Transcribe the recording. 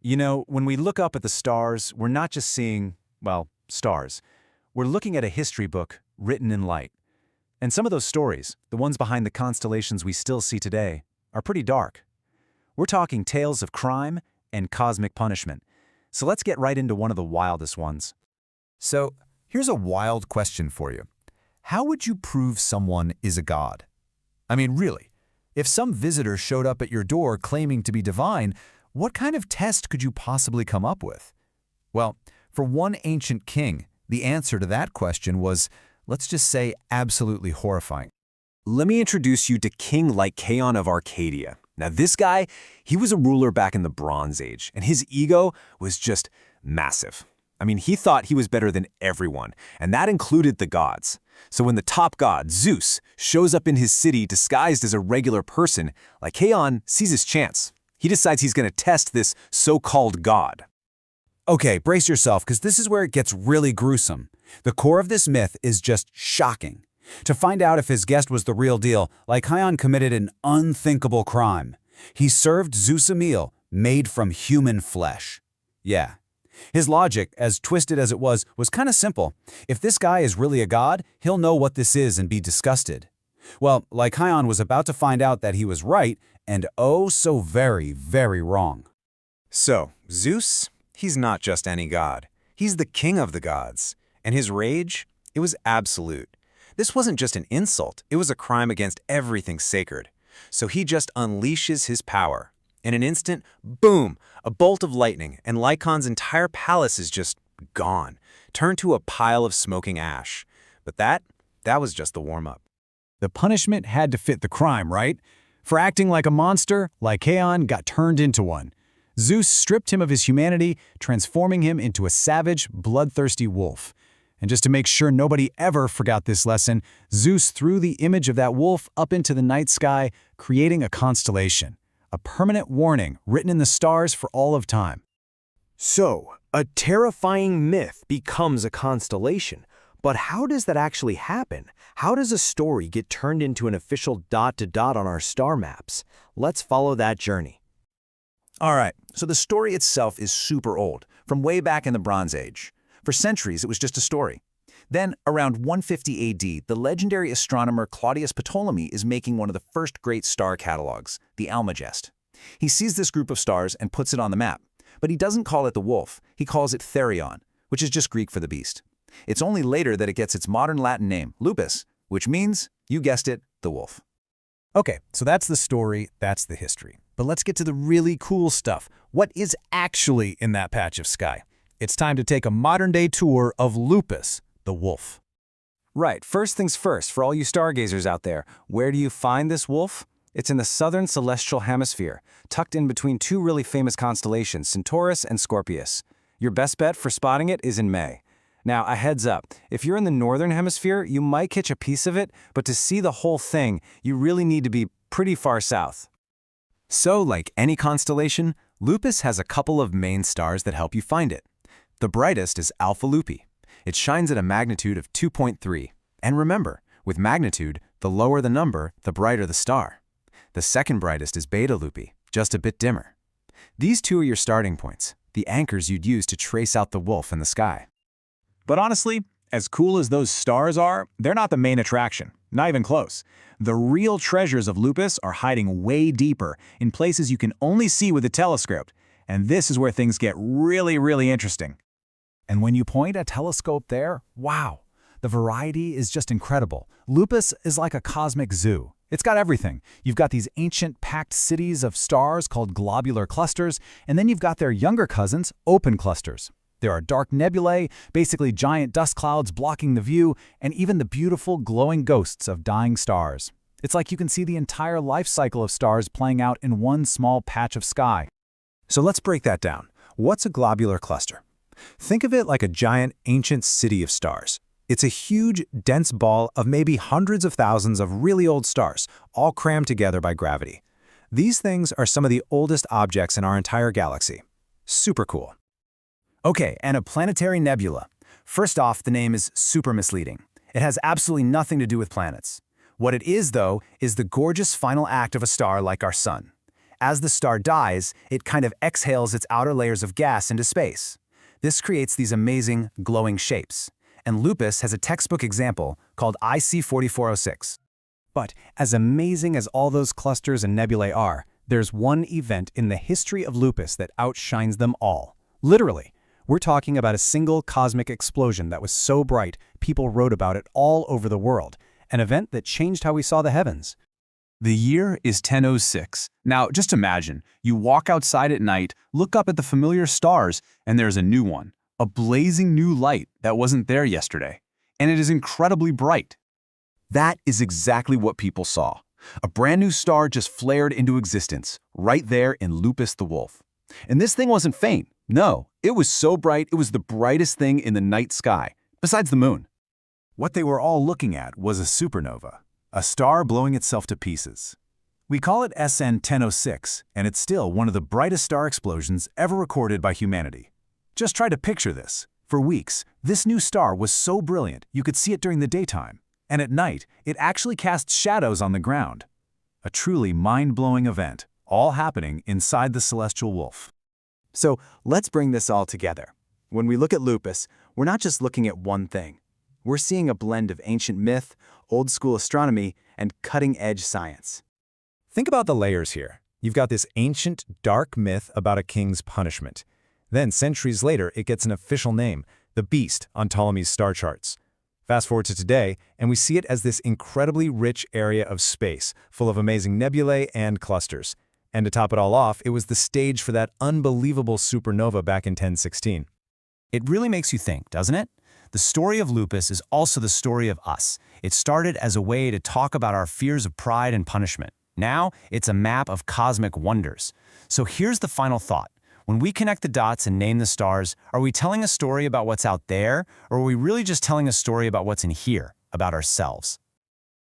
You know, when we look up at the stars, we're not just seeing, well, stars. We're looking at a history book written in light. And some of those stories, the ones behind the constellations we still see today, are pretty dark. We're talking tales of crime and cosmic punishment. So let's get right into one of the wildest ones. So, here's a wild question for you. How would you prove someone is a god? I mean, really, if some visitor showed up at your door claiming to be divine, what kind of test could you possibly come up with? Well, for one ancient king, the answer to that question was, let's just say, absolutely horrifying. Let me introduce you to King Lycaon of Arcadia. Now this guy, he was a ruler back in the Bronze Age, and his ego was just massive. I mean, he thought he was better than everyone, and that included the gods. So when the top god, Zeus, shows up in his city disguised as a regular person, Lycaon sees his chance. He decides he's going to test this so-called god. Okay, brace yourself, because this is where it gets really gruesome. The core of this myth is just shocking. To find out if his guest was the real deal, Lycaon committed an unthinkable crime. He served Zeus a meal made from human flesh. Yeah. His logic, as twisted as it was kind of simple. If this guy is really a god, he'll know what this is and be disgusted. Well, Lycaon was about to find out that he was right, and oh so very, very wrong. So, Zeus, he's not just any god. He's the king of the gods. And his rage, it was absolute. This wasn't just an insult, it was a crime against everything sacred. So he just unleashes his power. In an instant, boom, a bolt of lightning, and Lycaon's entire palace is just gone, turned to a pile of smoking ash. But that was just the warm-up. The punishment had to fit the crime, right? For acting like a monster, Lycaon got turned into one. Zeus stripped him of his humanity, transforming him into a savage, bloodthirsty wolf. And just to make sure nobody ever forgot this lesson, Zeus threw the image of that wolf up into the night sky, creating a constellation. A permanent warning written in the stars for all of time. So, a terrifying myth becomes a constellation. But how does that actually happen? How does a story get turned into an official dot-to-dot on our star maps? Let's follow that journey. All right, so the story itself is super old, from way back in the Bronze Age. For centuries, it was just a story. Then, around 150 AD, the legendary astronomer Claudius Ptolemy is making one of the first great star catalogs, the Almagest. He sees this group of stars and puts it on the map. But he doesn't call it the wolf, he calls it therion, which is just Greek for the beast. It's only later that it gets its modern Latin name, Lupus, which means, you guessed it, the wolf. Okay, so that's the story, that's the history. But let's get to the really cool stuff. What is actually in that patch of sky? It's time to take a modern-day tour of Lupus, the wolf. Right, first things first, for all you stargazers out there, where do you find this wolf? It's in the southern celestial hemisphere, tucked in between two really famous constellations, Centaurus and Scorpius. Your best bet for spotting it is in May. Now, a heads up, if you're in the northern hemisphere, you might catch a piece of it, but to see the whole thing, you really need to be pretty far south. So, like any constellation, Lupus has a couple of main stars that help you find it. The brightest is Alpha Lupi. It shines at a magnitude of 2.3. And remember, with magnitude, the lower the number, the brighter the star. The second brightest is Beta Lupi, just a bit dimmer. These two are your starting points, the anchors you'd use to trace out the wolf in the sky. But honestly, as cool as those stars are, they're not the main attraction, not even close. The real treasures of Lupus are hiding way deeper, in places you can only see with a telescope. And this is where things get really, really interesting. And when you point a telescope there, wow, the variety is just incredible. Lupus is like a cosmic zoo. It's got everything. You've got these ancient packed cities of stars called globular clusters, and then you've got their younger cousins, open clusters. There are dark nebulae, basically giant dust clouds blocking the view, and even the beautiful glowing ghosts of dying stars. It's like you can see the entire life cycle of stars playing out in one small patch of sky. So let's break that down. What's a globular cluster? Think of it like a giant ancient city of stars. It's a huge, dense ball of maybe hundreds of thousands of really old stars, all crammed together by gravity. These things are some of the oldest objects in our entire galaxy. Super cool. Okay, and a planetary nebula. First off, the name is super misleading. It has absolutely nothing to do with planets. What it is, though, is the gorgeous final act of a star like our sun. As the star dies, it kind of exhales its outer layers of gas into space. This creates these amazing, glowing shapes. And Lupus has a textbook example called IC4406. But as amazing as all those clusters and nebulae are, there's one event in the history of Lupus that outshines them all. Literally, we're talking about a single cosmic explosion that was so bright, people wrote about it all over the world, an event that changed how we saw the heavens. The year is 1006. Now, just imagine, you walk outside at night, look up at the familiar stars, and there's a new one, a blazing new light that wasn't there yesterday. And it is incredibly bright. That is exactly what people saw. A brand new star just flared into existence, right there in Lupus the Wolf. And this thing wasn't faint. No, it was so bright it was the brightest thing in the night sky, besides the moon. What they were all looking at was a supernova, a star blowing itself to pieces. We call it SN 1006, and it's still one of the brightest star explosions ever recorded by humanity. Just try to picture this. For weeks, this new star was so brilliant you could see it during the daytime, and at night, it actually cast shadows on the ground. A truly mind-blowing event, all happening inside the celestial wolf. So let's bring this all together. When we look at Lupus, we're not just looking at one thing. We're seeing a blend of ancient myth, old-school astronomy, and cutting-edge science. Think about the layers here. You've got this ancient, dark myth about a king's punishment. Then, centuries later, it gets an official name, the Beast, on Ptolemy's star charts. Fast forward to today, and we see it as this incredibly rich area of space, full of amazing nebulae and clusters. And to top it all off, it was the stage for that unbelievable supernova back in 1016. It really makes you think, doesn't it? The story of Lupus is also the story of us. It started as a way to talk about our fears of pride and punishment. Now, it's a map of cosmic wonders. So here's the final thought. When we connect the dots and name the stars, are we telling a story about what's out there, or are we really just telling a story about what's in here, about ourselves?